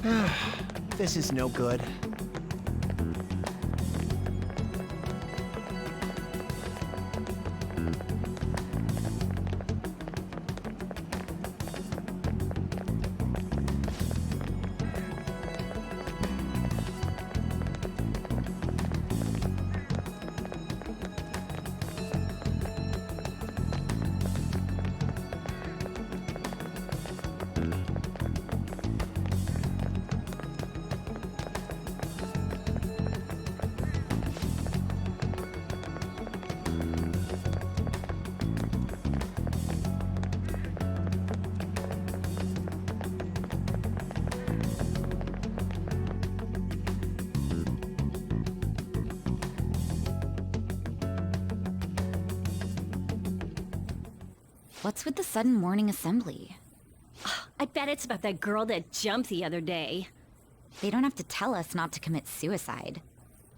This is no good. What's with the sudden morning assembly? I bet it's about that girl that jumped the other day. They don't have to tell us not to commit suicide.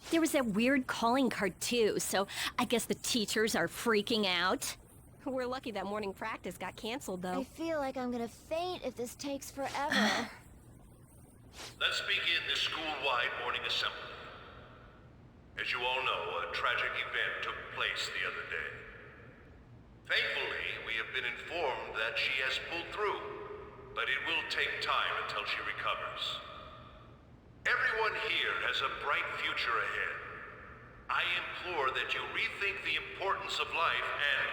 There was that weird calling card too, so I guess the teachers are freaking out. We're lucky that morning practice got canceled, though. I feel like I'm gonna faint if this takes forever. Let's begin this school-wide morning assembly. As you all know, a tragic event took place the other day. Thankfully, we have been informed that she has pulled through, but it will take time until she recovers. Everyone here has a bright future ahead. I implore that you rethink the importance of life and...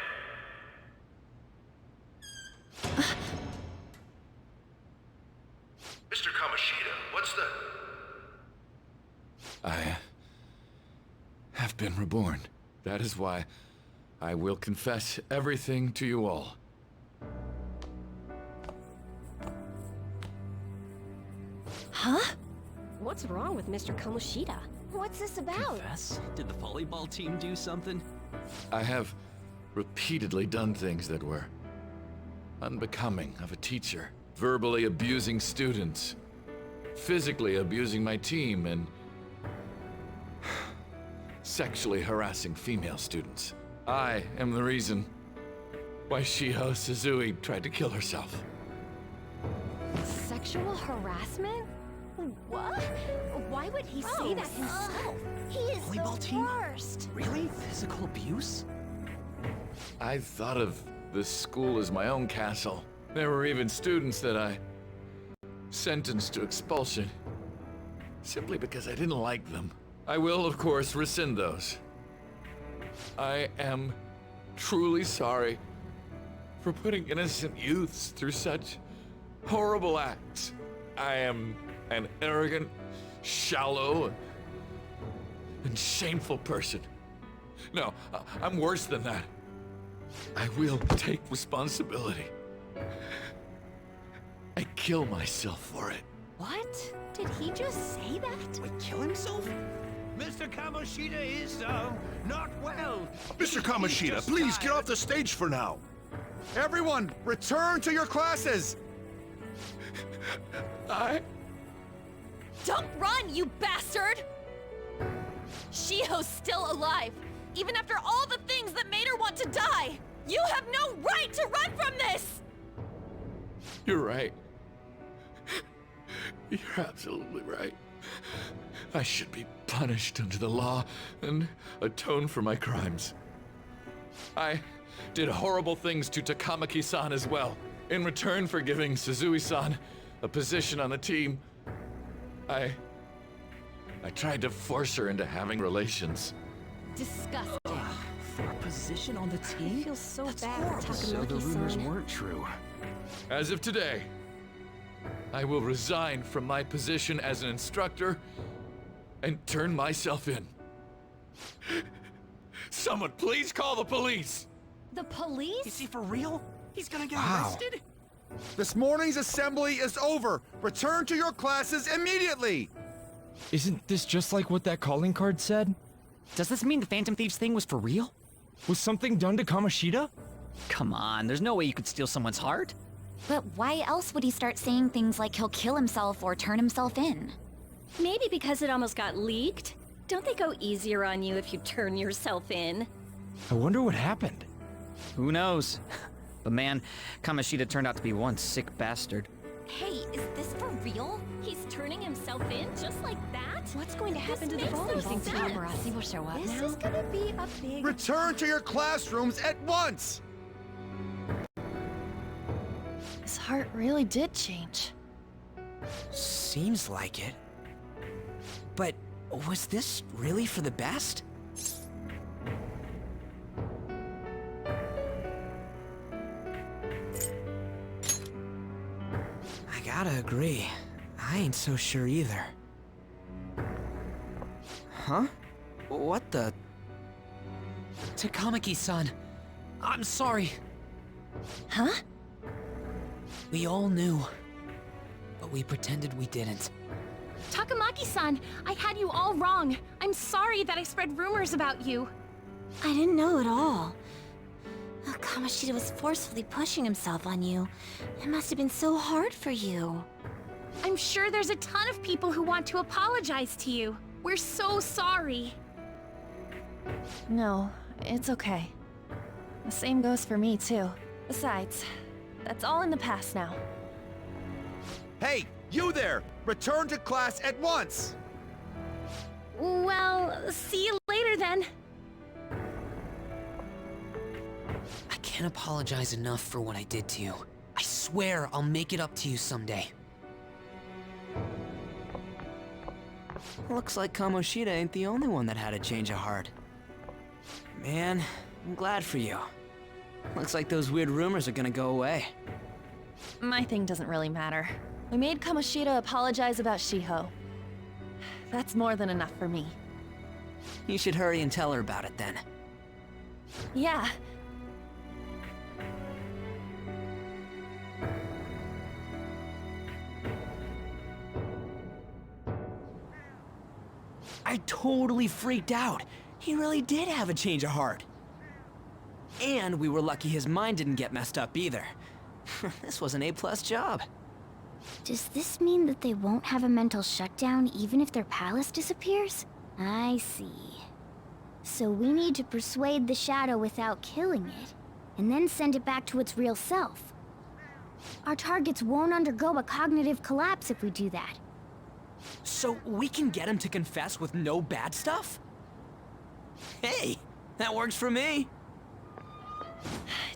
Mr. Kamoshida, what's the... I have been reborn. That is why I will confess everything to you all. Huh? What's wrong with Mr. Kamoshida? What's this about? Confess? Did the volleyball team do something? I have repeatedly done things that were unbecoming of a teacher. Verbally abusing students, physically abusing my team, and sexually harassing female students. I am the reason why Shiho Suzui tried to kill herself. Sexual harassment? What? Why would he say that himself? He is Volleyball the team? worst. Really? Physical abuse? I thought of this school as my own castle. There were even students that I sentenced to expulsion, simply because I didn't like them. I will, of course, rescind those. I am truly sorry for putting innocent youths through such horrible acts. I am an arrogant, shallow, and shameful person. No, I'm worse than that. I will take responsibility. I kill myself for it. What? Did he just say that? Wait, kill himself? Mr. Kamoshida is, not well. Mr. Kamoshida, please get off the stage for now. Everyone, return to your classes! Don't run, you bastard! Shiho's still alive, even after all the things that made her want to die! You have no right to run from this! You're right. You're absolutely right. I should be punished under the law and atone for my crimes. I did horrible things to Takamaki-san as well. In return for giving Suzui-san a position on the team, I tried to force her into having relations. Disgusting. For a position on the I team? feel so That's bad horrible. for So the rumors Takamaki-san. weren't true. As of today, I will resign from my position as an instructor and turn myself in. Someone please call the police! The police? Is he for real? He's gonna get Wow. arrested? This morning's assembly is over. Return to your classes immediately! Isn't this just like what that calling card said? Does this mean the Phantom Thieves thing was for real? Was something done to Kamoshida? Come on, there's no way you could steal someone's heart. But why else would he start saying things like he'll kill himself or turn himself in? Maybe because it almost got leaked. Don't they go easier on you if you turn yourself in? I wonder what happened. Who knows? But man, Kamoshida turned out to be one sick bastard. Hey, is this for real? He's turning himself in just like that? What's going to happen to the makes no boys? You think sense. Tamarasi will show up This now? is gonna be a big... Return to your classrooms at once! His heart really did change. Seems like it. But was this really for the best? I gotta agree. I ain't so sure either. Huh? What the? Takamaki-san, I'm sorry. Huh? We all knew, but we pretended we didn't. Takamaki-san, I had you all wrong. I'm sorry that I spread rumors about you. I didn't know at all. Oh, Kamoshida was forcefully pushing himself on you. It must have been so hard for you. I'm sure there's a ton of people who want to apologize to you. We're so sorry. No, it's okay. The same goes for me, too. Besides, that's all in the past now. Hey, you there! Return to class at once! Well, see you later then. I can't apologize enough for what I did to you. I swear I'll make it up to you someday. Looks like Kamoshida ain't the only one that had a change of heart. Man, I'm glad for you. Looks like those weird rumors are gonna go away. My thing doesn't really matter. We made Kamoshida apologize about Shiho. That's more than enough for me. You should hurry and tell her about it then. Yeah. I totally freaked out. He really did have a change of heart. And we were lucky his mind didn't get messed up either. This was an A+ job. Does this mean that they won't have a mental shutdown even if their palace disappears? I see. So we need to persuade the shadow without killing it, and then send it back to its real self. Our targets won't undergo a cognitive collapse if we do that. So we can get him to confess with no bad stuff? Hey, that works for me.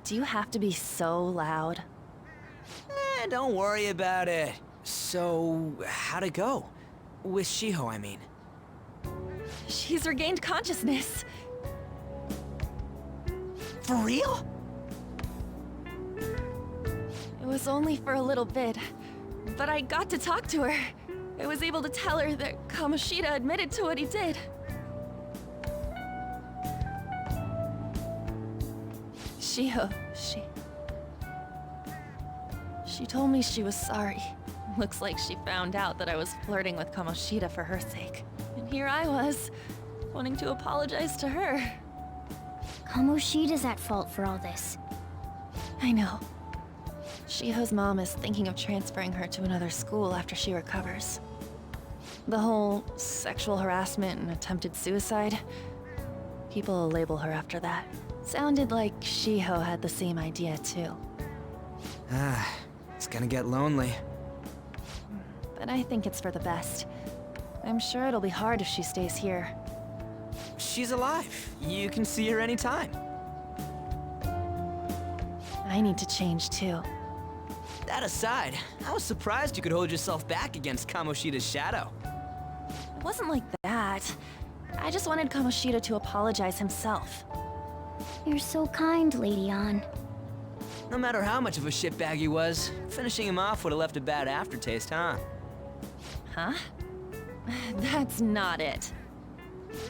Do you have to be so loud? Don't worry about it. So, how'd it go? With Shiho, I mean. She's regained consciousness. For real? It was only for a little bit, but I got to talk to her. I was able to tell her that Kamoshida admitted to what he did. Shiho, She told me she was sorry. Looks like she found out that I was flirting with Kamoshida for her sake. And here I was, wanting to apologize to her. Kamoshida's at fault for all this. I know. Shiho's mom is thinking of transferring her to another school after she recovers. The whole sexual harassment and attempted suicide, people will label her after that. Sounded like Shiho had the same idea too. It's gonna get lonely. But I think it's for the best. I'm sure it'll be hard if she stays here. She's alive. You can see her anytime. I need to change too. That aside, I was surprised you could hold yourself back against Kamoshida's shadow. It wasn't like that. I just wanted Kamoshida to apologize himself. You're so kind, Lady Ann. No matter how much of a shitbag he was, finishing him off would have left a bad aftertaste, huh? Huh? That's not it.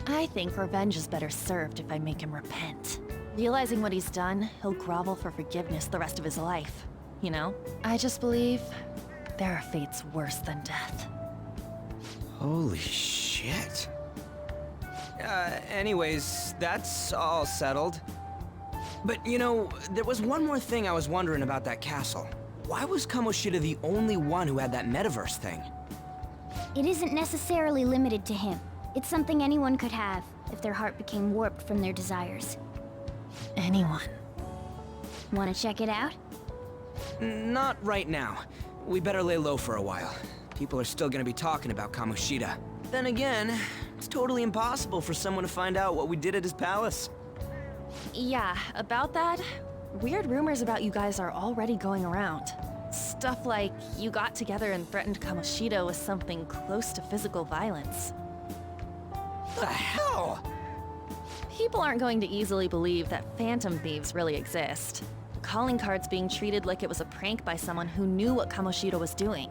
I think revenge is better served if I make him repent. Realizing what he's done, he'll grovel for forgiveness the rest of his life. You know? I just believe there are fates worse than death. Holy shit. Anyways, that's all settled. But you know, there was one more thing I was wondering about that castle. Why was Kamoshida the only one who had that metaverse thing? It isn't necessarily limited to him. It's something anyone could have, if their heart became warped from their desires. Anyone. Want to check it out? Not right now. We better lay low for a while. people are still gonna be talking about Kamoshida. Then again, it's totally impossible for someone to find out what we did at his palace. Yeah, about that, weird rumors about you guys are already going around. Stuff like you got together and threatened Kamoshida with something close to physical violence. The hell? People aren't going to easily believe that phantom thieves really exist. Calling cards being treated like it was a prank by someone who knew what Kamoshida was doing.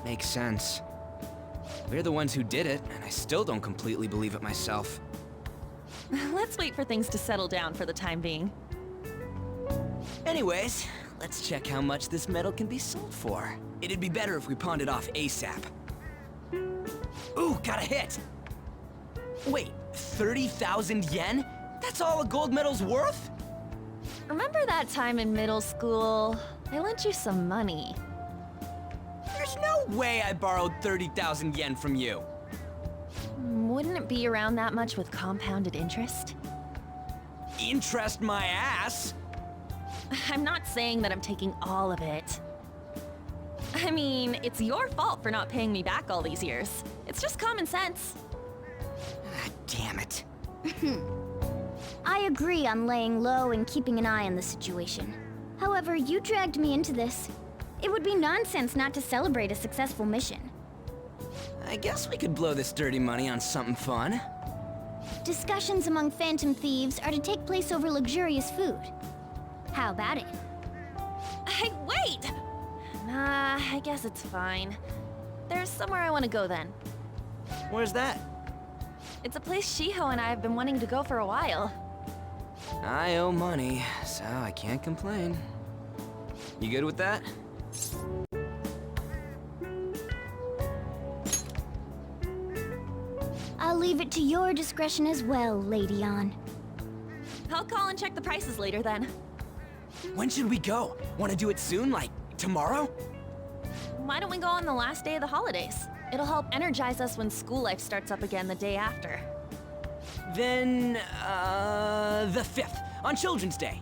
Makes sense. We're the ones who did it, and I still don't completely believe it myself. Let's wait for things to settle down for the time being. Anyways, let's check how much this metal can be sold for. It'd be better if we pawned it off ASAP. Ooh, got a hit! Wait, 30,000 yen? That's all a gold medal's worth? Remember that time in middle school? I lent you some money. There's no way I borrowed 30,000 yen from you. Wouldn't it be around that much with compounded interest? Interest my ass? I'm not saying that I'm taking all of it. I mean, it's your fault for not paying me back all these years. It's just common sense. Ah, damn it. I agree on laying low and keeping an eye on the situation. However, you dragged me into this. It would be nonsense not to celebrate a successful mission. I guess we could blow this dirty money on something fun. Discussions among phantom thieves are to take place over luxurious food. How about it? Hey, wait! Nah, I guess it's fine. There's somewhere I want to go then. Where's that? It's a place Shiho and I have been wanting to go for a while. I owe money, so I can't complain. You good with that? I'll leave it to your discretion as well, Lady Ann. I'll call and check the prices later then. When should we go? Want to do it soon, like tomorrow? Why don't we go on the last day of the holidays? It'll help energize us when school life starts up again the day after. Then, the 5th, on Children's Day.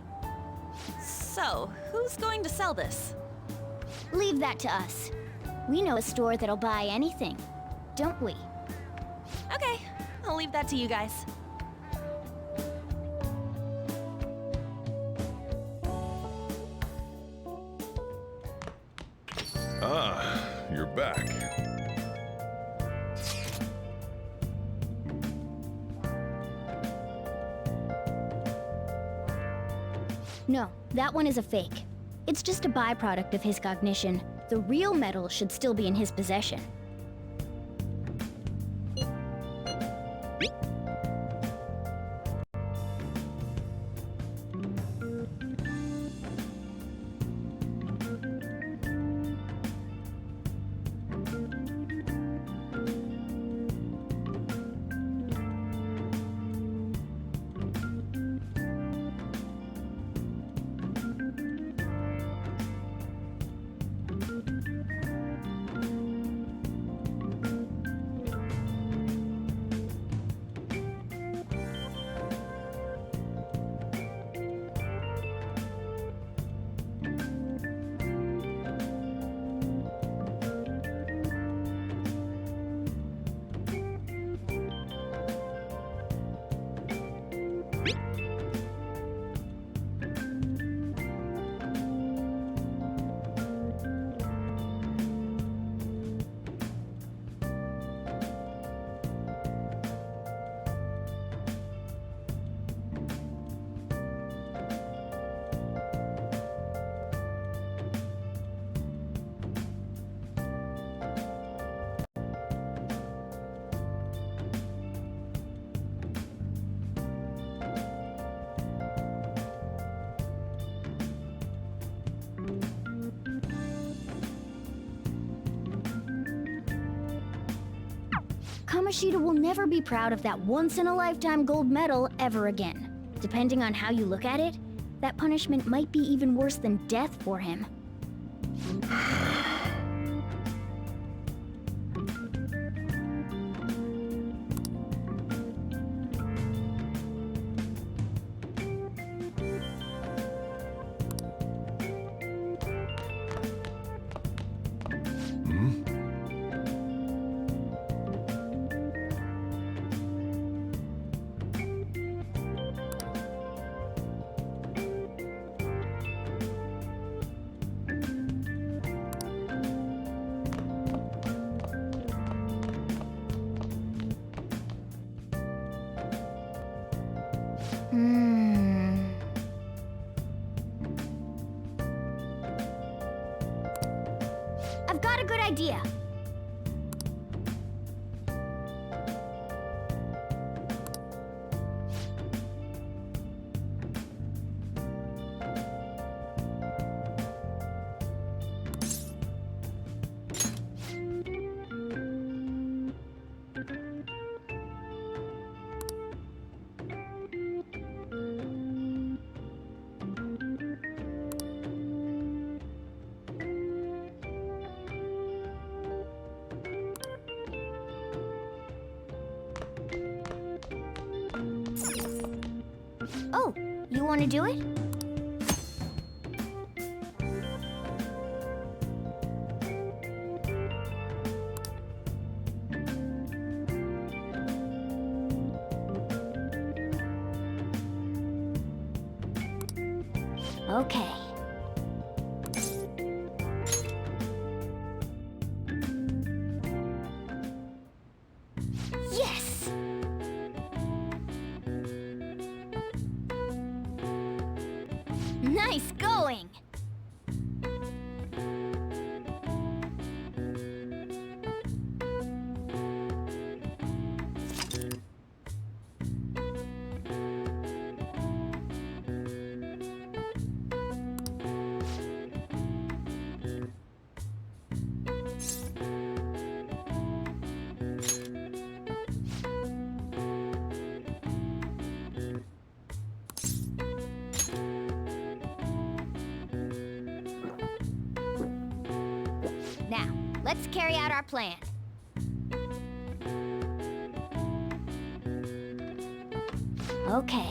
So, who's going to sell this? Leave that to us. We know a store that'll buy anything, don't we? Okay, I'll leave that to you guys. Ah, you're back. No, that one is a fake. It's just a byproduct of his cognition. The real metal should still be in his possession. Kamoshida will never be proud of that once-in-a-lifetime gold medal ever again. Depending on how you look at it, that punishment might be even worse than death for him. I've got a good idea. Oh, you want to do it? Okay. Yes! Nice going! Now, let's carry out our plan. Okay.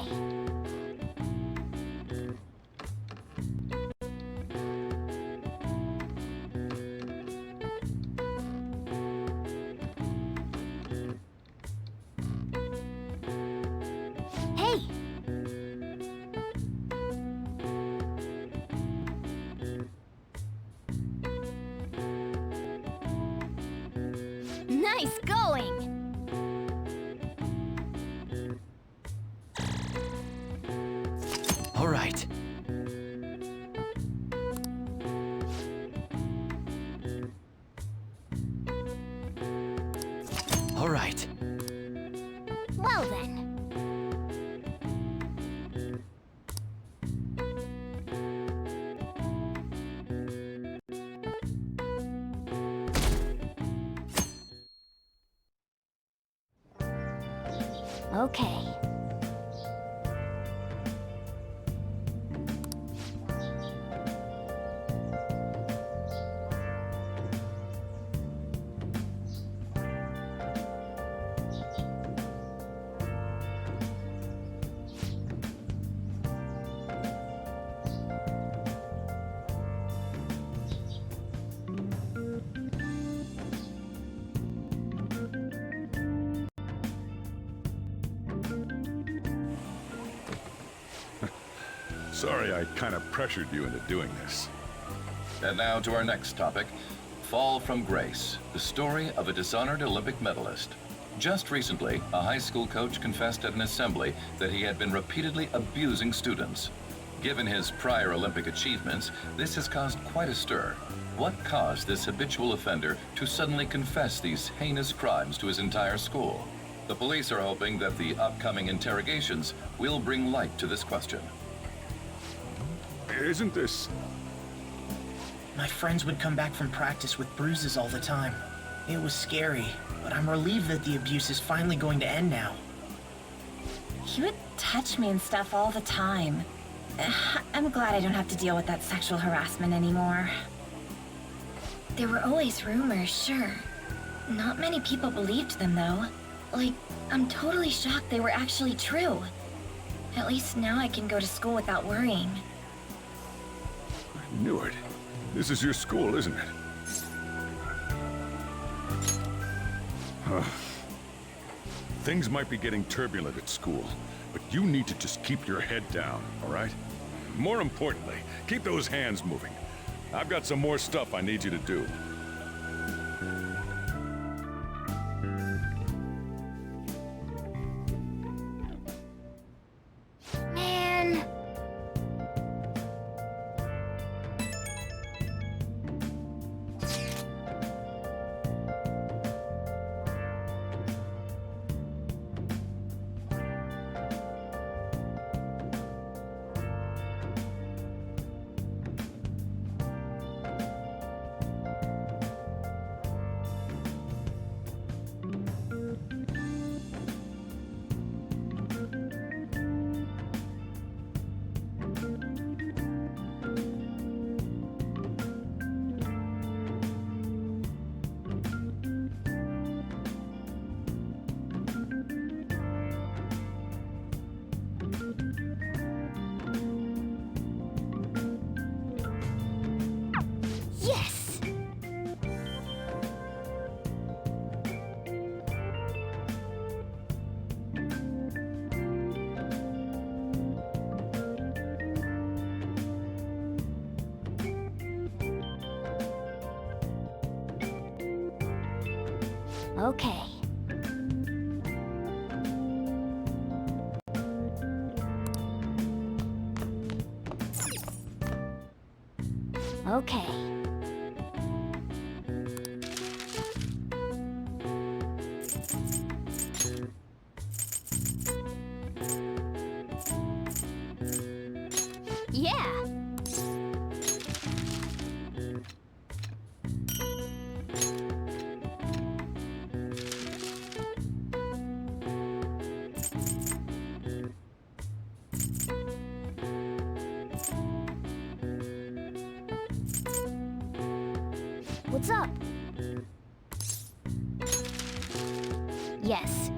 Hey! Nice going! All right. All right. Well then. Okay. Sorry I kind of pressured you into doing this. And now to our next topic, Fall from Grace, the story of a dishonored Olympic medalist. Just recently, a high school coach confessed at an assembly that he had been repeatedly abusing students. Given his prior Olympic achievements, this has caused quite a stir. What caused this habitual offender to suddenly confess these heinous crimes to his entire school? The police are hoping that the upcoming interrogations will bring light to this question. Isn't this... My friends would come back from practice with bruises all the time. It was scary, but I'm relieved that the abuse is finally going to end now. He would touch me and stuff all the time. I'm glad I don't have to deal with that sexual harassment anymore. There were always rumors, sure. Not many people believed them, though. Like, I'm totally shocked they were actually true. At least now I can go to school without worrying. I knew it. This is your school, isn't it? Things might be getting turbulent at school, but you need to just keep your head down, all right? More importantly, keep those hands moving. I've got some more stuff I need you to do. Okay. Okay. Yeah. What's up? Yes.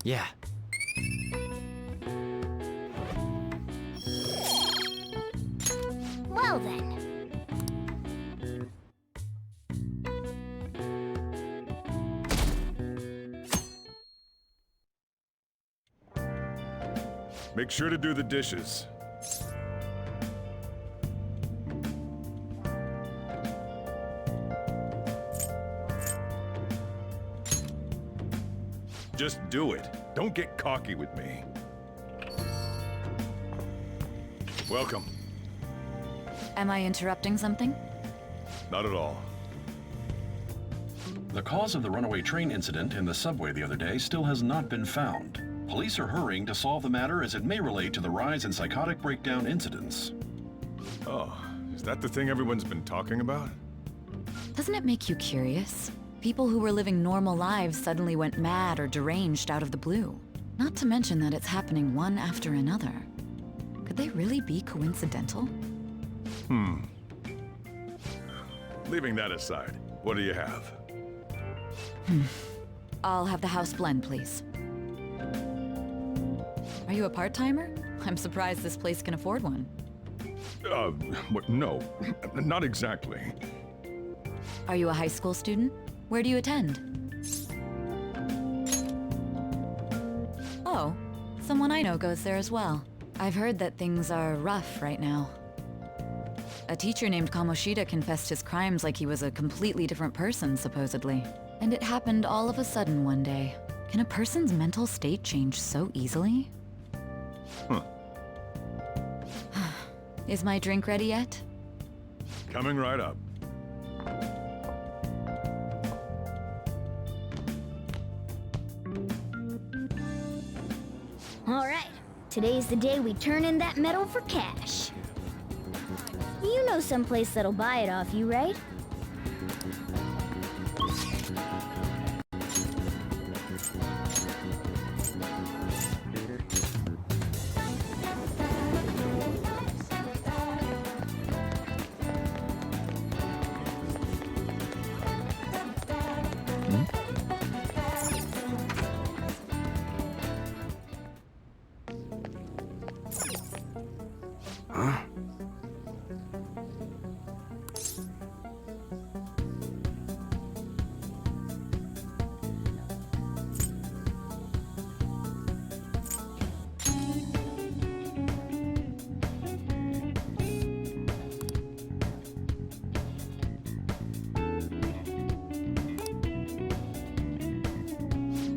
Yeah. Well then. Make sure to do the dishes. Just do it. Don't get cocky with me. Welcome. Am I interrupting something? Not at all. The cause of the runaway train incident in the subway the other day still has not been found. Police are hurrying to solve the matter as it may relate to the rise in psychotic breakdown incidents. Oh, is that the thing everyone's been talking about? Doesn't it make you curious? People who were living normal lives suddenly went mad or deranged out of the blue. Not to mention that it's happening one after another. Could they really be coincidental? Leaving that aside, what do you have? I'll have the house blend, please. Are you a part-timer? I'm surprised this place can afford one. No, not exactly. Are you a high school student? Where do you attend? Oh, someone I know goes there as well. I've heard that things are rough right now. A teacher named Kamoshida confessed his crimes like he was a completely different person, supposedly. And it happened all of a sudden one day. Can a person's mental state change so easily? Huh. Is my drink ready yet? Coming right up. Alright, today's the day we turn in that metal for cash. You know someplace that'll buy it off you, right?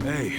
Hey.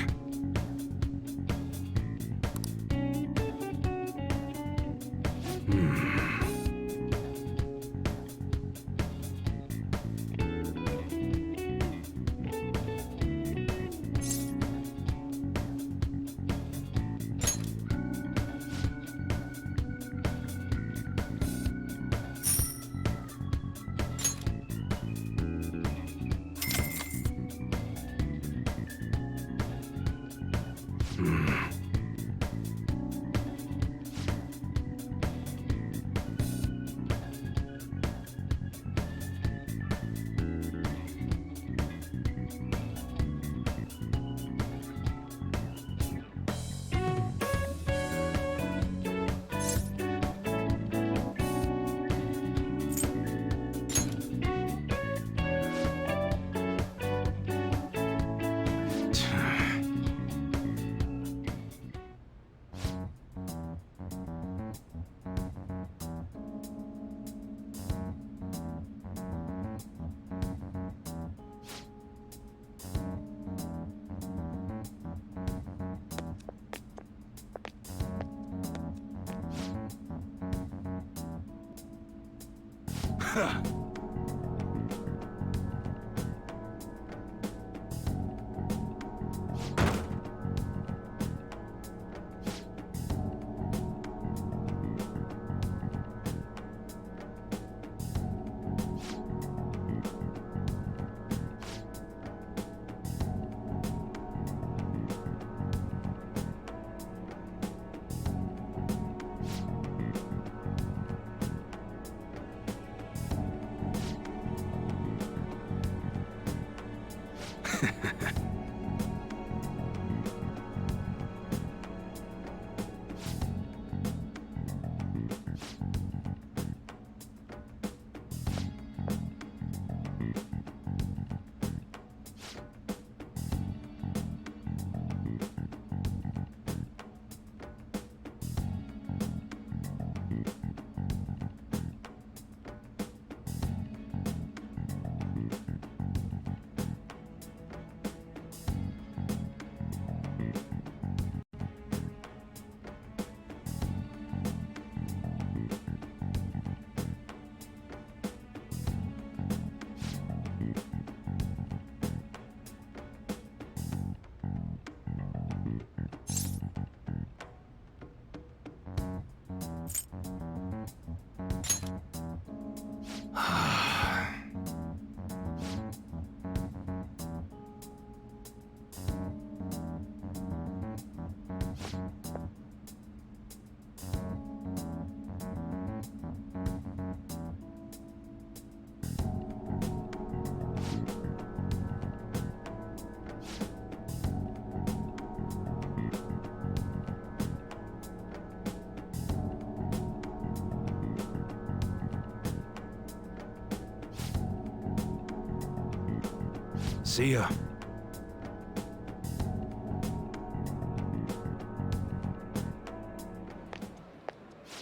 See ya.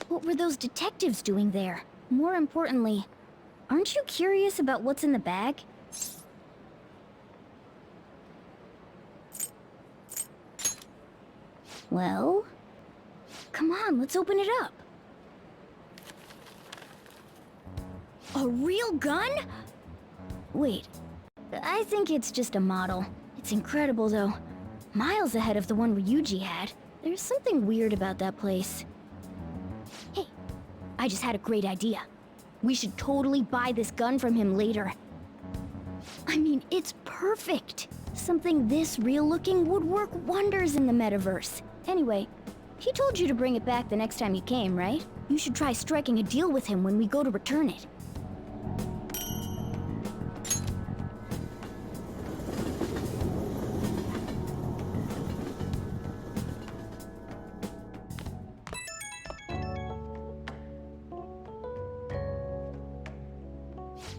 What were those detectives doing there? More importantly, aren't you curious about what's in the bag? Well, come on, let's open it up. A real gun? Wait, I think it's just a model. It's incredible, though. Miles ahead of the one Ryuji had. There's something weird about that place. Hey, I just had a great idea. We should totally buy this gun from him later. I mean, it's perfect. Something this real-looking would work wonders in the metaverse. Anyway, he told you to bring it back the next time you came, right? You should try striking a deal with him when we go to return it.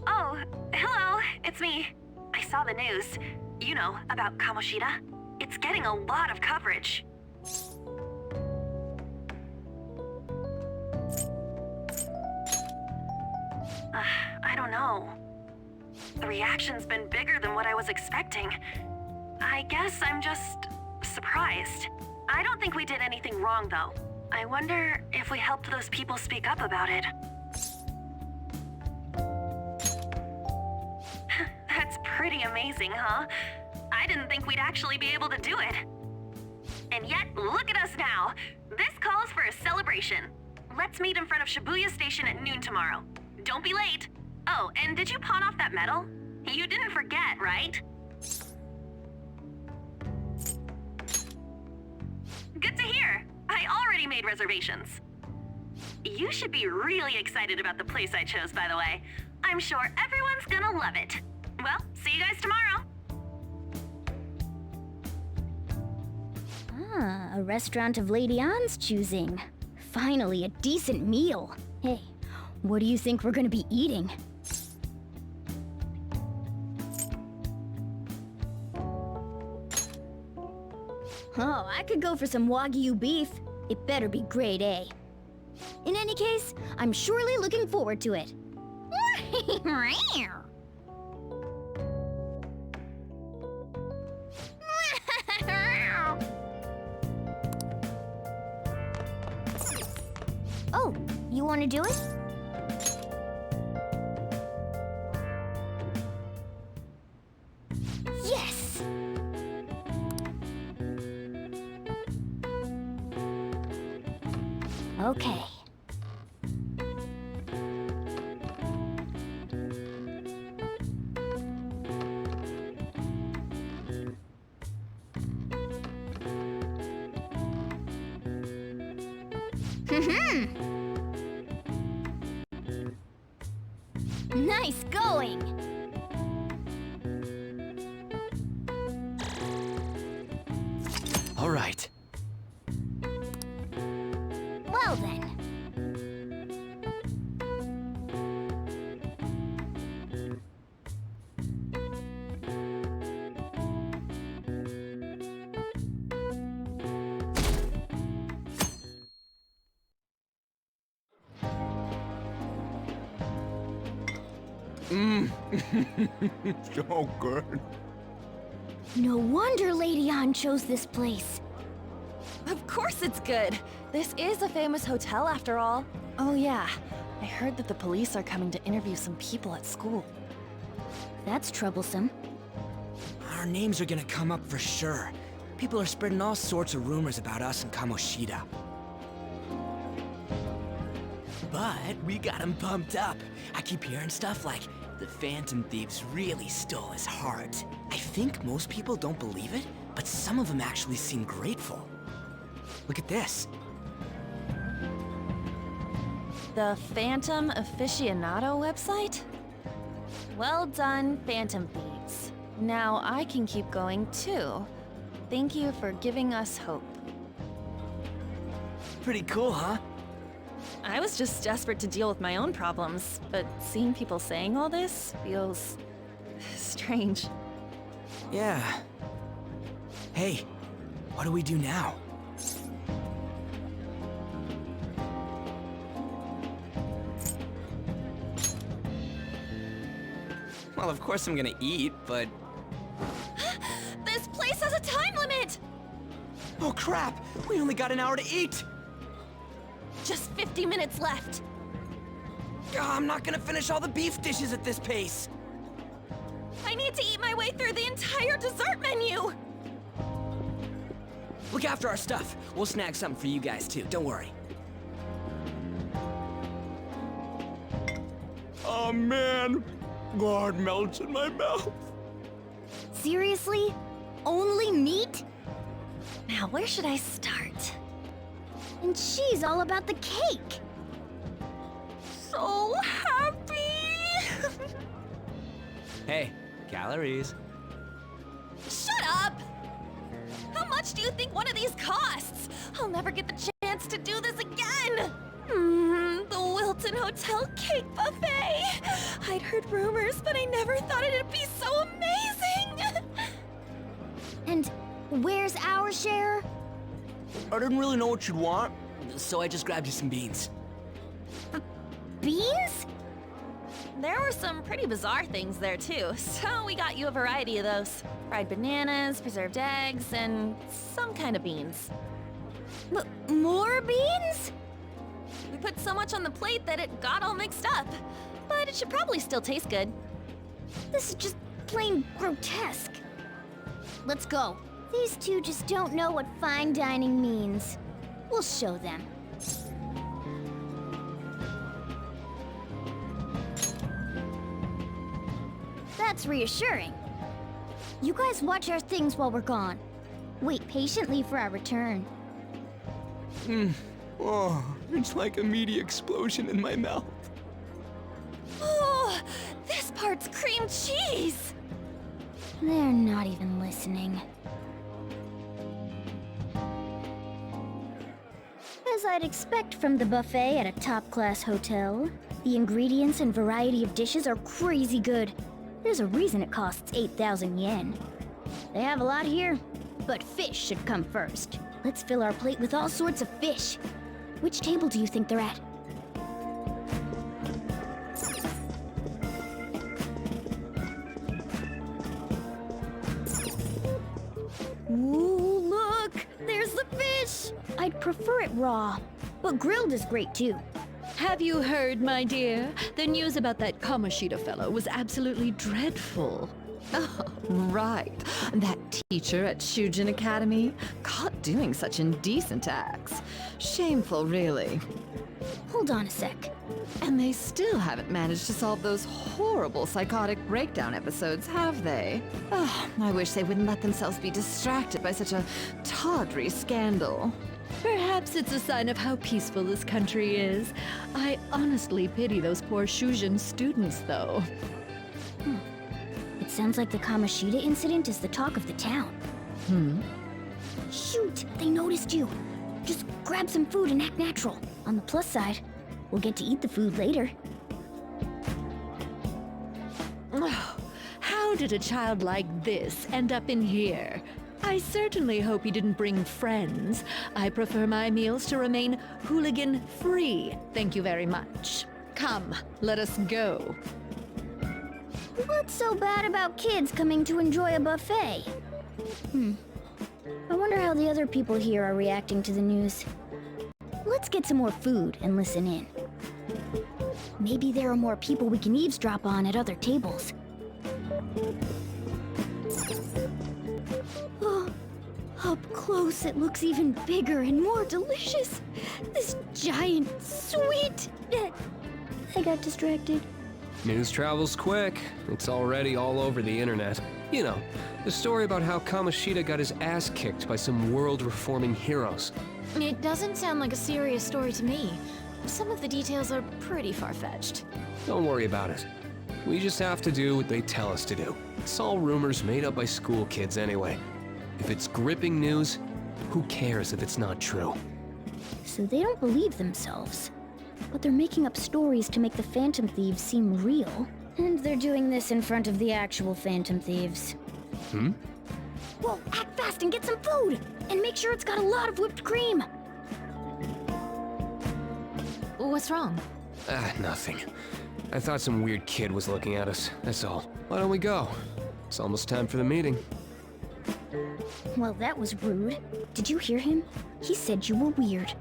Oh, hello, it's me. I saw the news. You know, about Kamoshida. It's getting a lot of coverage. I don't know. The reaction's been bigger than what I was expecting. I guess I'm just surprised. I don't think we did anything wrong, though. I wonder if we helped those people speak up about it. That's pretty amazing, huh? I didn't think we'd actually be able to do it. And yet, look at us now. This calls for a celebration. Let's meet in front of Shibuya Station at noon tomorrow. Don't be late. Oh, and did you pawn off that medal? You didn't forget, right? Good to hear. I already made reservations. You should be really excited about the place I chose, by the way. I'm sure everyone's gonna love it. Well, see you guys tomorrow. Ah, a restaurant of Lady Ann's choosing. Finally, a decent meal. Hey, what do you think we're gonna be eating? Oh, I could go for some Wagyu beef. It better be grade A. In any case, I'm surely looking forward to it. Oh, you want to do it? Nice going! All right. Well then. So good. No wonder Lady Ann chose this place. Of course it's good. This is a famous hotel after all. Oh yeah, I heard that the police are coming to interview some people at school. That's troublesome. Our names are gonna come up for sure. People are spreading all sorts of rumors about us and Kamoshida. But we got him pumped up. I keep hearing stuff like, the Phantom Thieves really stole his heart. I think most people don't believe it, but some of them actually seem grateful. Look at this. The Phantom Aficionado website? Well done, Phantom Thieves. Now I can keep going too. Thank you for giving us hope. Pretty cool, huh? I was just desperate to deal with my own problems, but seeing people saying all this feels strange. Yeah. Hey, what do we do now? Well, of course I'm gonna eat, but... This place has a time limit! Oh crap! We only got an hour to eat! Just 50 minutes left. I'm not gonna finish all the beef dishes at this pace! I need to eat my way through the entire dessert menu! Look after our stuff. We'll snag something for you guys too, don't worry. Oh man! God melts in my mouth. Seriously? Only meat? Now where should I start? And she's all about the cake! So happy! Hey, calories. Shut up! How much do you think one of these costs? I'll never get the chance to do this again! The Wilton Hotel Cake Buffet! I'd heard rumors, but I never thought it'd be so amazing! And where's our share? I didn't really know what you'd want, so I just grabbed you some beans. Beans? There were some pretty bizarre things there too, so we got you a variety of those. Fried bananas, preserved eggs, and some kind of beans. More beans? We put so much on the plate that it got all mixed up. But it should probably still taste good. This is just plain grotesque. Let's go. These two just don't know what fine dining means. We'll show them. That's reassuring. You guys watch our things while we're gone. Wait patiently for our return. Oh, it's like a meaty explosion in my mouth. Oh, this part's cream cheese! They're not even listening. As I'd expect from the buffet at a top-class hotel, the ingredients and variety of dishes are crazy good. There's a reason it costs 8,000 yen. They have a lot here, but fish should come first. Let's fill our plate with all sorts of fish. Which table do you think they're at? Ooh, look! There's the fish! I'd prefer it raw, but grilled is great too. Have you heard, my dear? The news about that Kamoshida fellow was absolutely dreadful. Oh, right. That teacher at Shujin Academy, caught doing such indecent acts. Shameful, really. Hold on a sec. And they still haven't managed to solve those horrible psychotic breakdown episodes, have they? Oh, I wish they wouldn't let themselves be distracted by such a tawdry scandal. Perhaps it's a sign of how peaceful this country is. I honestly pity those poor Shujin students, though. It sounds like the Kamoshida incident is the talk of the town. Shoot, they noticed you. Just grab some food and act natural. On the plus side, we'll get to eat the food later. How did a child like this end up in here? I certainly hope he didn't bring friends. I prefer my meals to remain hooligan-free. Thank you very much. Come, let us go. What's so bad about kids coming to enjoy a buffet? I wonder how the other people here are reacting to the news. Let's get some more food and listen in. Maybe there are more people we can eavesdrop on at other tables. Oh, up close it looks even bigger and more delicious. This giant sweet... I got distracted. News travels quick. It's already all over the internet. You know, the story about how Kamoshida got his ass kicked by some world-reforming heroes. It doesn't sound like a serious story to me. Some of the details are pretty far-fetched. Don't worry about it. We just have to do what they tell us to do. It's all rumors made up by school kids anyway. If it's gripping news, who cares if it's not true? So they don't believe themselves. But they're making up stories to make the Phantom Thieves seem real. And they're doing this in front of the actual Phantom Thieves. Well, act fast and get some food! And make sure it's got a lot of whipped cream! What's wrong? Nothing. I thought some weird kid was looking at us, that's all. Why don't we go? It's almost time for the meeting. Well, that was rude. Did you hear him? He said you were weird.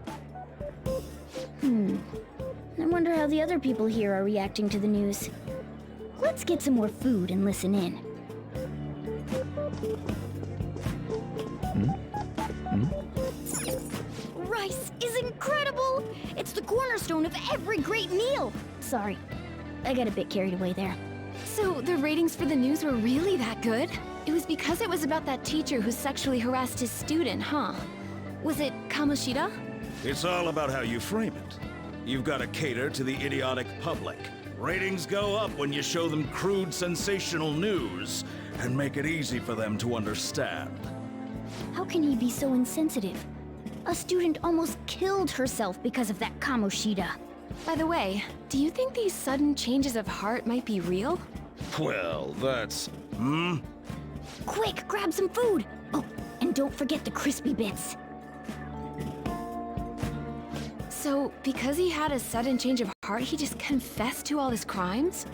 I wonder how the other people here are reacting to the news. Let's get some more food and listen in. Rice is incredible! It's the cornerstone of every great meal! Sorry, I got a bit carried away there. So the ratings for the news were really that good? It was because it was about that teacher who sexually harassed his student, huh? Was it Kamoshida? It's all about how you frame it. You've got to cater to the idiotic public. Ratings go up when you show them crude, sensational news and make it easy for them to understand. How can he be so insensitive? A student almost killed herself because of that Kamoshida. By the way, do you think these sudden changes of heart might be real? Well, that's... Quick, grab some food! Oh, and don't forget the crispy bits. So, because he had a sudden change of heart, he just confessed to all his crimes?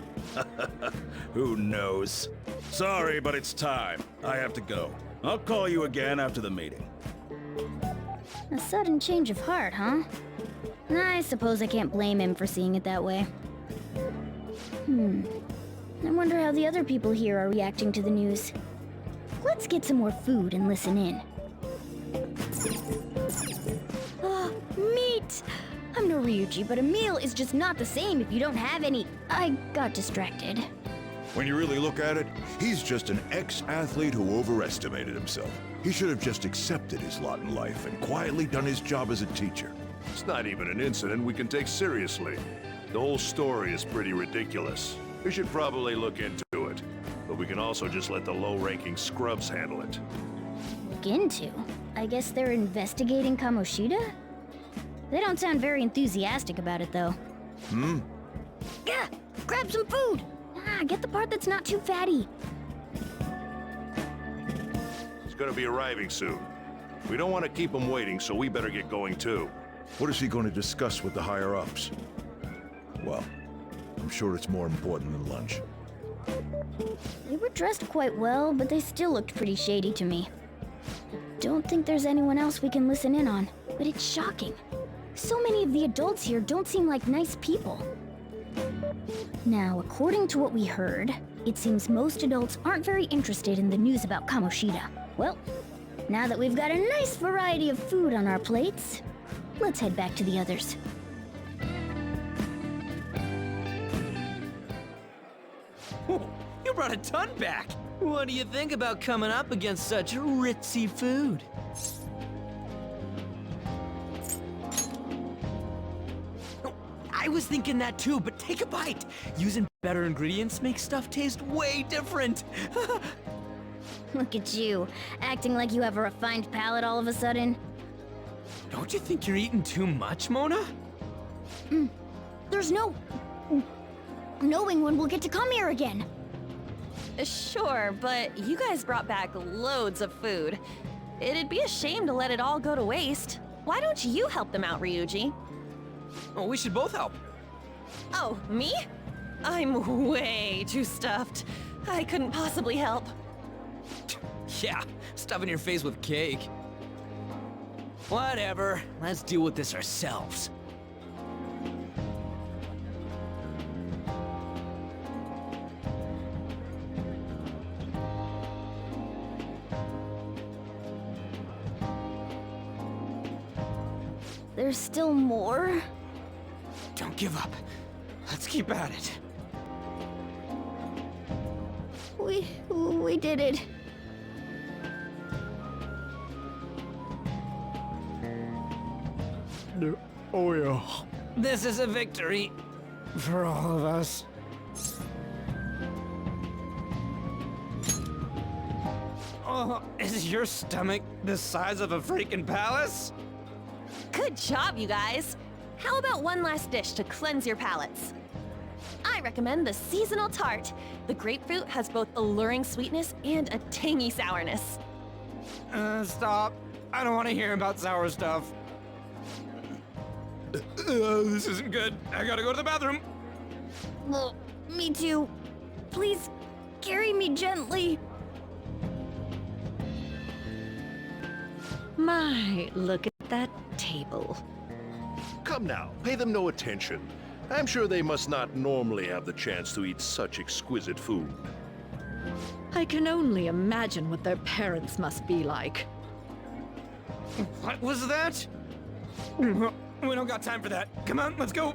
Who knows? Sorry, but it's time. I have to go. I'll call you again after the meeting. A sudden change of heart, huh? I suppose I can't blame him for seeing it that way. I wonder how the other people here are reacting to the news. Let's get some more food and listen in. Meat! I'm no Ryuji, but a meal is just not the same if you don't have any. I got distracted. When you really look at it, he's just an ex-athlete who overestimated himself. He should have just accepted his lot in life and quietly done his job as a teacher. It's not even an incident we can take seriously. The whole story is pretty ridiculous. We should probably look into it. But we can also just let the low-ranking scrubs handle it. Look into? I guess they're investigating Kamoshida? They don't sound very enthusiastic about it, though. Gah! Grab some food! Get the part that's not too fatty. He's gonna be arriving soon. We don't want to keep him waiting, so we better get going too. What is he going to discuss with the higher-ups? Well, I'm sure it's more important than lunch. They were dressed quite well, but they still looked pretty shady to me. I don't think there's anyone else we can listen in on, but it's shocking. So many of the adults here don't seem like nice people. Now, according to what we heard, it seems most adults aren't very interested in the news about Kamoshida. Well, now that we've got a nice variety of food on our plates, let's head back to the others. You brought a ton back! What do you think about coming up against such ritzy food? was thinking that too, but take a bite. Using better ingredients makes stuff taste way different. Look at you, acting like you have a refined palate all of a sudden. Don't you think you're eating too much, Mona? There's no knowing when we'll get to come here again. Sure, but you guys brought back loads of food. It'd be a shame to let it all go to waste. Why don't you help them out, Ryuji? Oh, we should both help. Oh, me? I'm way too stuffed. I couldn't possibly help. Yeah, stuffing your face with cake. Whatever, let's deal with this ourselves. There's still more? Don't give up. Let's keep at it. We did it. Oh yeah. This is a victory for all of us. Oh, is your stomach the size of a freaking palace? Good job, you guys. How about one last dish to cleanse your palates? I recommend the seasonal tart. The grapefruit has both alluring sweetness and a tangy sourness. Stop. I don't want to hear about sour stuff. This isn't good. I gotta go to the bathroom. Well, me too. Please, carry me gently. My, look at that table. Come now, pay them no attention. I'm sure they must not normally have the chance to eat such exquisite food. I can only imagine what their parents must be like. What was that? We don't got time for that. Come on, let's go.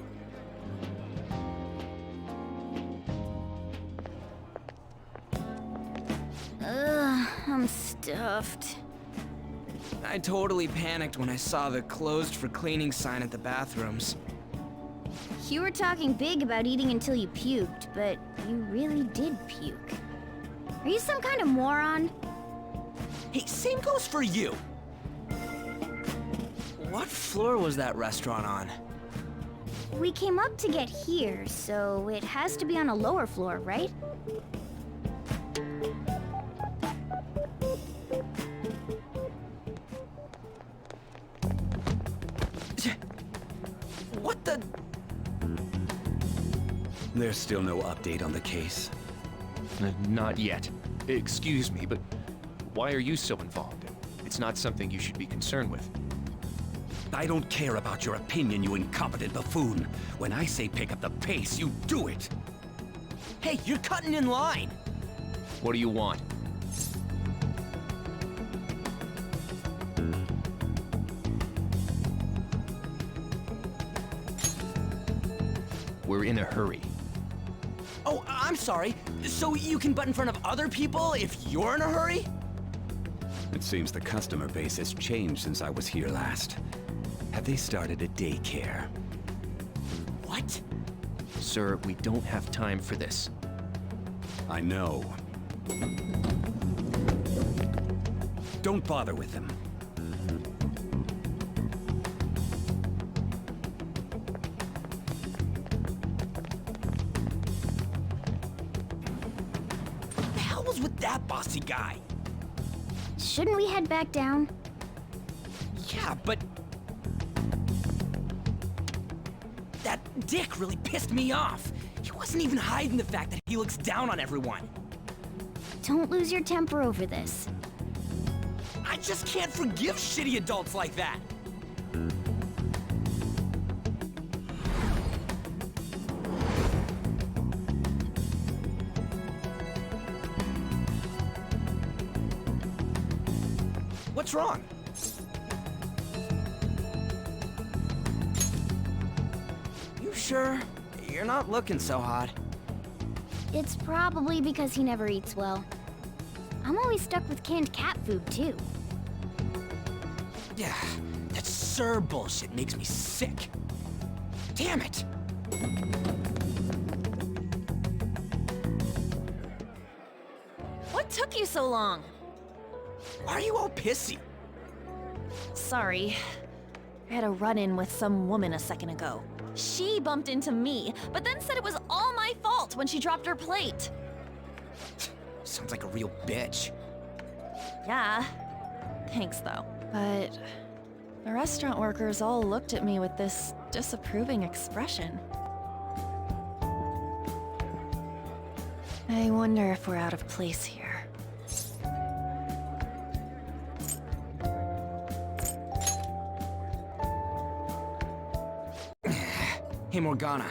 I'm stuffed. I totally panicked when I saw the closed for cleaning sign at the bathrooms. You were talking big about eating until you puked, but you really did puke. Are you some kind of moron? Hey, same goes for you. What floor was that restaurant on? We came up to get here, so it has to be on a lower floor, right? What the? There's still no update on the case. Not yet. Excuse me, but why are you so involved? It's not something you should be concerned with. I don't care about your opinion, you incompetent buffoon. When I say pick up the pace, you do it. Hey, you're cutting in line. What do you want? We're in a hurry. Oh, I'm sorry. So you can butt in front of other people if you're in a hurry? It seems the customer base has changed since I was here last. Have they started a daycare? What? Sir, we don't have time for this. I know. Don't bother with them. What the hell was with that bossy guy? Shouldn't we head back down? Yeah, but... that dick really pissed me off. He wasn't even hiding the fact that he looks down on everyone. Don't lose your temper over this. I just can't forgive shitty adults like that. What's wrong? You sure? You're not looking so hot. It's probably because he never eats well. I'm always stuck with canned cat food, too. Yeah, that Sir bullshit makes me sick. Damn it! What took you so long? Why are you all pissy? Sorry. I had a run-in with some woman a second ago. She bumped into me, but then said it was all my fault when she dropped her plate. Sounds like a real bitch. Yeah. Thanks, though. But the restaurant workers all looked at me with this disapproving expression. I wonder if we're out of place here. Hey, Morgana.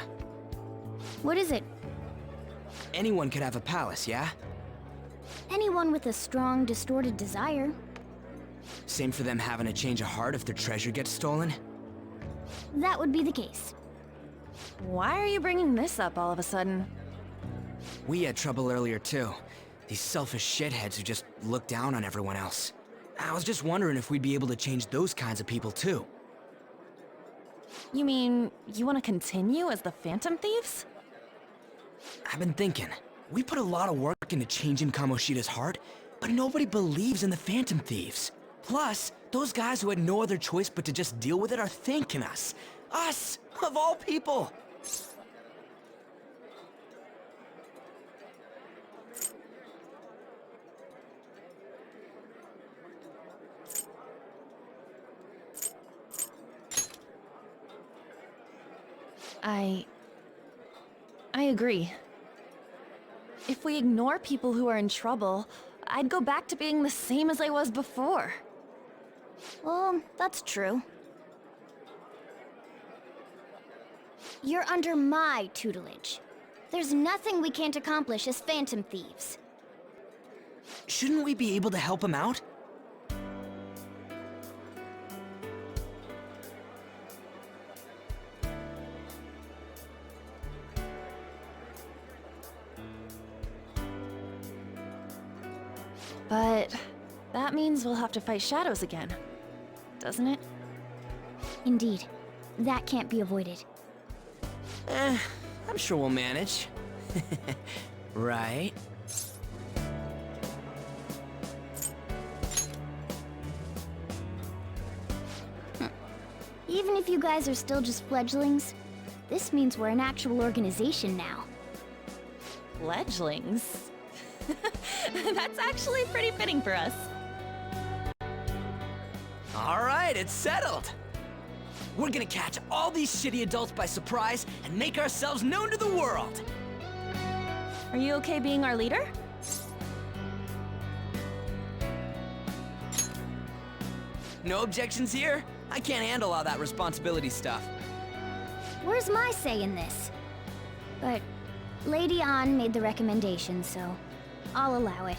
What is it? Anyone could have a palace, yeah? Anyone with a strong, distorted desire. Same for them having a change of heart if their treasure gets stolen? That would be the case. Why are you bringing this up all of a sudden? We had trouble earlier too. These selfish shitheads who just look down on everyone else. I was just wondering if we'd be able to change those kinds of people too. You mean, you want to continue as the Phantom Thieves? I've been thinking, we put a lot of work into changing Kamoshida's heart, but nobody believes in the Phantom Thieves. Plus, those guys who had no other choice but to just deal with it are thanking us. Us, of all people! I agree. If we ignore people who are in trouble, I'd go back to being the same as I was before. Well, that's true. You're under my tutelage. There's nothing we can't accomplish as Phantom Thieves. Shouldn't we be able to help him out? But that means we'll have to fight shadows again, doesn't it? Indeed. That can't be avoided. I'm sure we'll manage. Right? Even if you guys are still just fledglings, this means we're an actual organization now. Fledglings? That's actually pretty fitting for us. All right, it's settled. We're gonna catch all these shitty adults by surprise and make ourselves known to the world. Are you okay being our leader? No objections here? I can't handle all that responsibility stuff. Where's my say in this? But Lady An made the recommendation, so I'll allow it.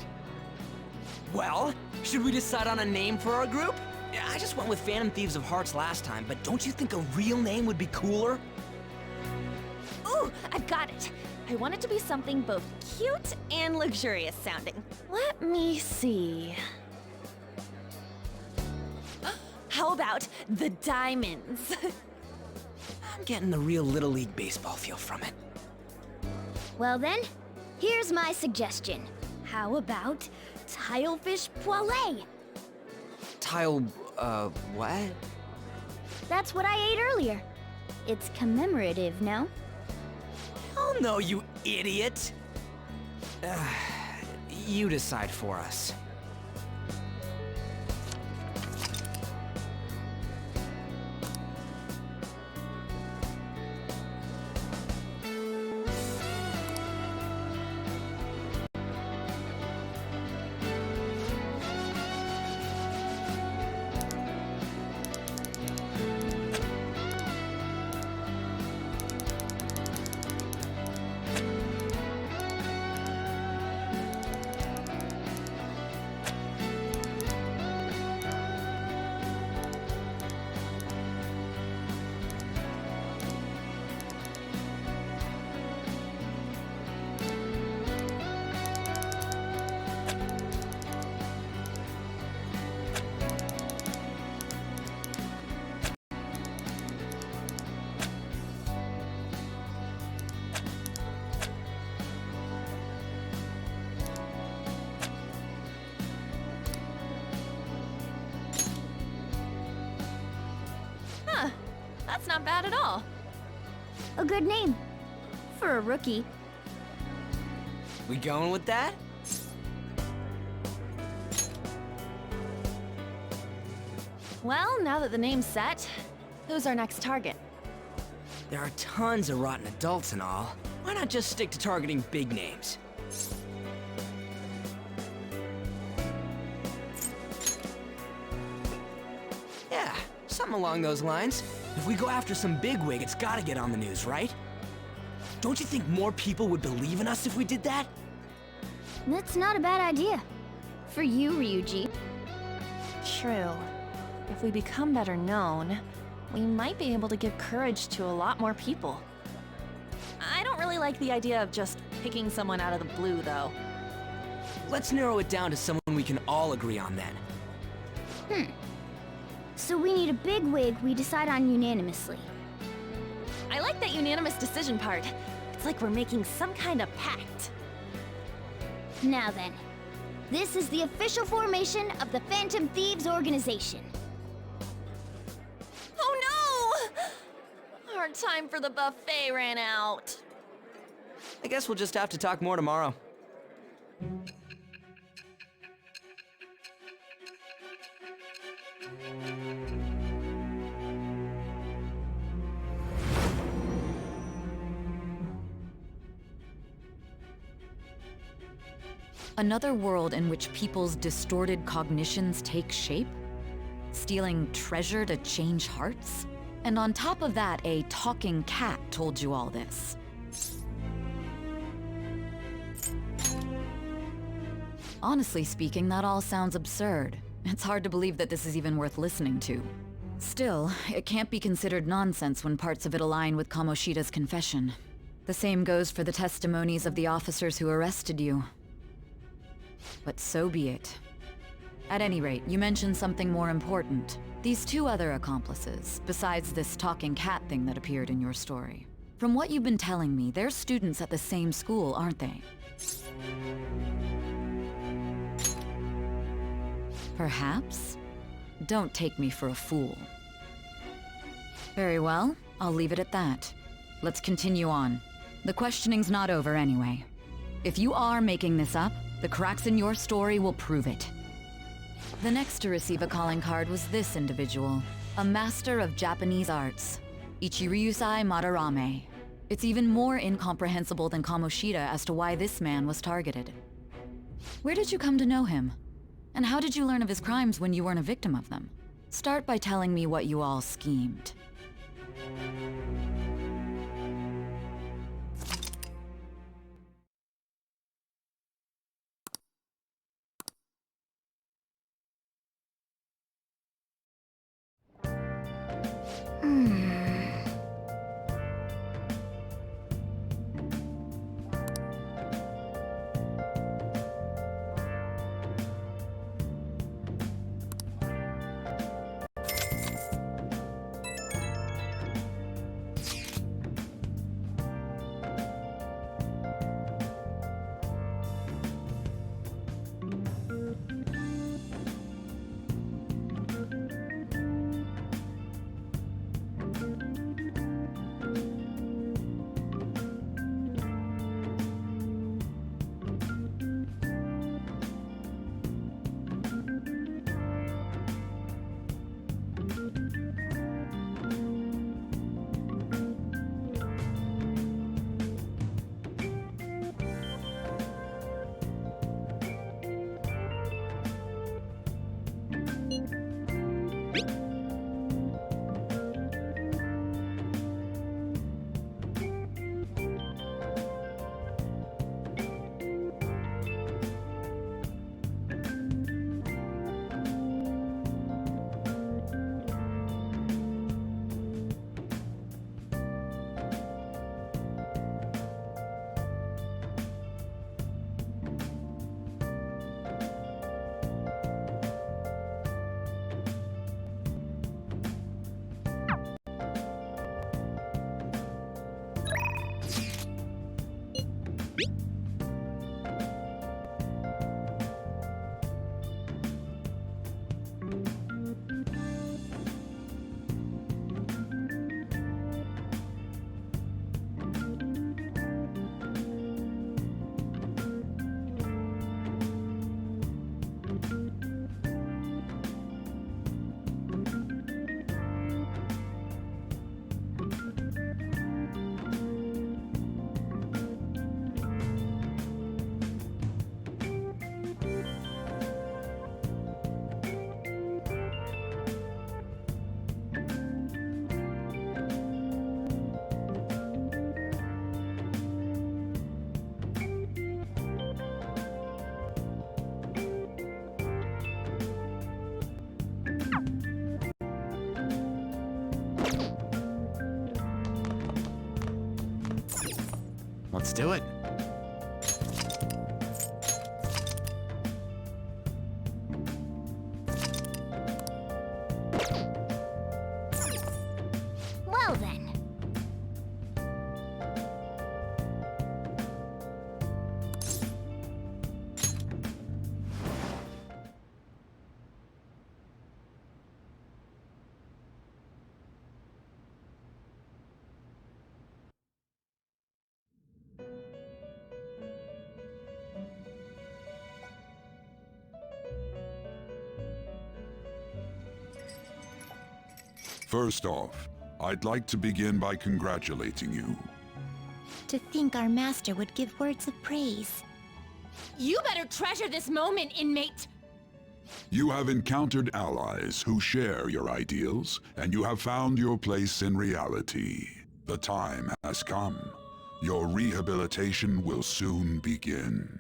Well, should we decide on a name for our group? Yeah, I just went with Phantom Thieves of Hearts last time, but don't you think a real name would be cooler? Ooh, I've got it. I want it to be something both cute and luxurious sounding. Let me see. How about the Diamonds? I'm getting the real Little League Baseball feel from it. Well then, here's my suggestion. How about Tilefish Poêlée? What? That's what I ate earlier. It's commemorative, no? Oh no, you idiot! You decide for us. not bad at all. A good name. For a rookie. We going with that? Well, now that the name's set, who's our next target? There are tons of rotten adults and all. Why not just stick to targeting big names? Yeah, something along those lines. If we go after some bigwig, it's gotta get on the news, right? Don't you think more people would believe in us if we did that? That's not a bad idea. For you, Ryuji. True. If we become better known, we might be able to give courage to a lot more people. I don't really like the idea of just picking someone out of the blue, though. Let's narrow it down to someone we can all agree on then. So we need a big wig we decide on unanimously. I like that unanimous decision part. It's like we're making some kind of pact. Now then, this is the official formation of the Phantom Thieves organization. Oh no! Our time for the buffet ran out. I guess we'll just have to talk more tomorrow. Another world in which people's distorted cognitions take shape? Stealing treasure to change hearts? And on top of that, a talking cat told you all this. Honestly speaking, that all sounds absurd. It's hard to believe that this is even worth listening to. Still, it can't be considered nonsense when parts of it align with Kamoshida's confession. The same goes for the testimonies of the officers who arrested you. But so be it. At any rate, you mentioned something more important. These two other accomplices, besides this talking cat thing that appeared in your story. From what you've been telling me, they're students at the same school, aren't they? Perhaps? Don't take me for a fool. Very well, I'll leave it at that. Let's continue on. The questioning's not over anyway. If you are making this up, the cracks in your story will prove it. The next to receive a calling card was this individual, a master of Japanese arts, Ichiryusai Madarame. It's even more incomprehensible than Kamoshida as to why this man was targeted. Where did you come to know him? And how did you learn of his crimes when you weren't a victim of them? Start by telling me what you all schemed. Let's do it. Well then. First off, I'd like to begin by congratulating you. To think our master would give words of praise. You better treasure this moment, inmate! You have encountered allies who share your ideals, and you have found your place in reality. The time has come. Your rehabilitation will soon begin.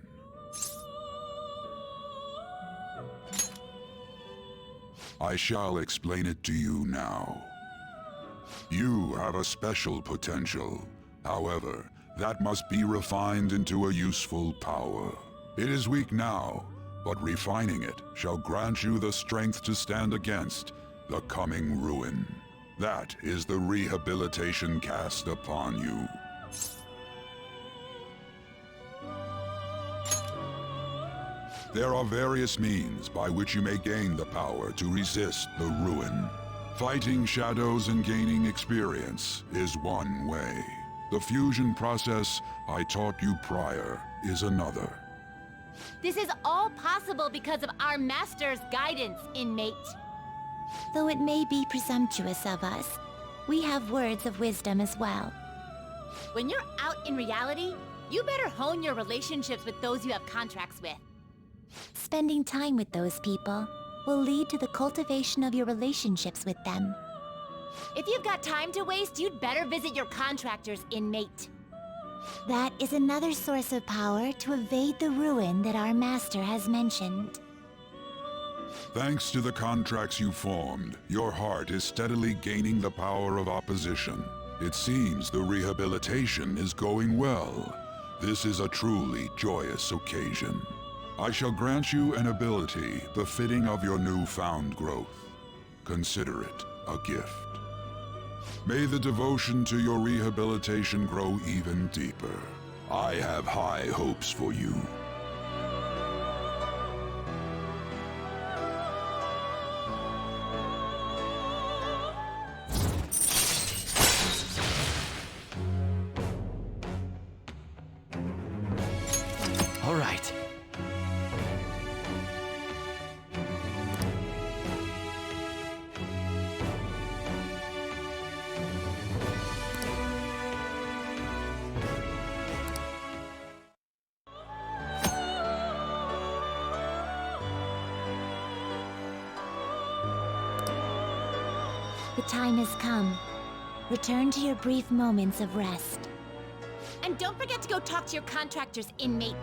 I shall explain it to you now. You have a special potential. However, that must be refined into a useful power. It is weak now, but refining it shall grant you the strength to stand against the coming ruin. That is the rehabilitation cast upon you. There are various means by which you may gain the power to resist the ruin. Fighting shadows and gaining experience is one way. The fusion process I taught you prior is another. This is all possible because of our master's guidance, inmate. Though it may be presumptuous of us, we have words of wisdom as well. When you're out in reality, you better hone your relationships with those you have contracts with. Spending time with those people will lead to the cultivation of your relationships with them. If you've got time to waste, you'd better visit your contractors, inmate. That is another source of power to evade the ruin that our master has mentioned. Thanks to the contracts you formed, your heart is steadily gaining the power of opposition. It seems the rehabilitation is going well. This is a truly joyous occasion. I shall grant you an ability befitting of your newfound growth. Consider it a gift. May the devotion to your rehabilitation grow even deeper. I have high hopes for you. All right. The time has come. Return to your brief moments of rest. And don't forget to go talk to your contractors, inmate.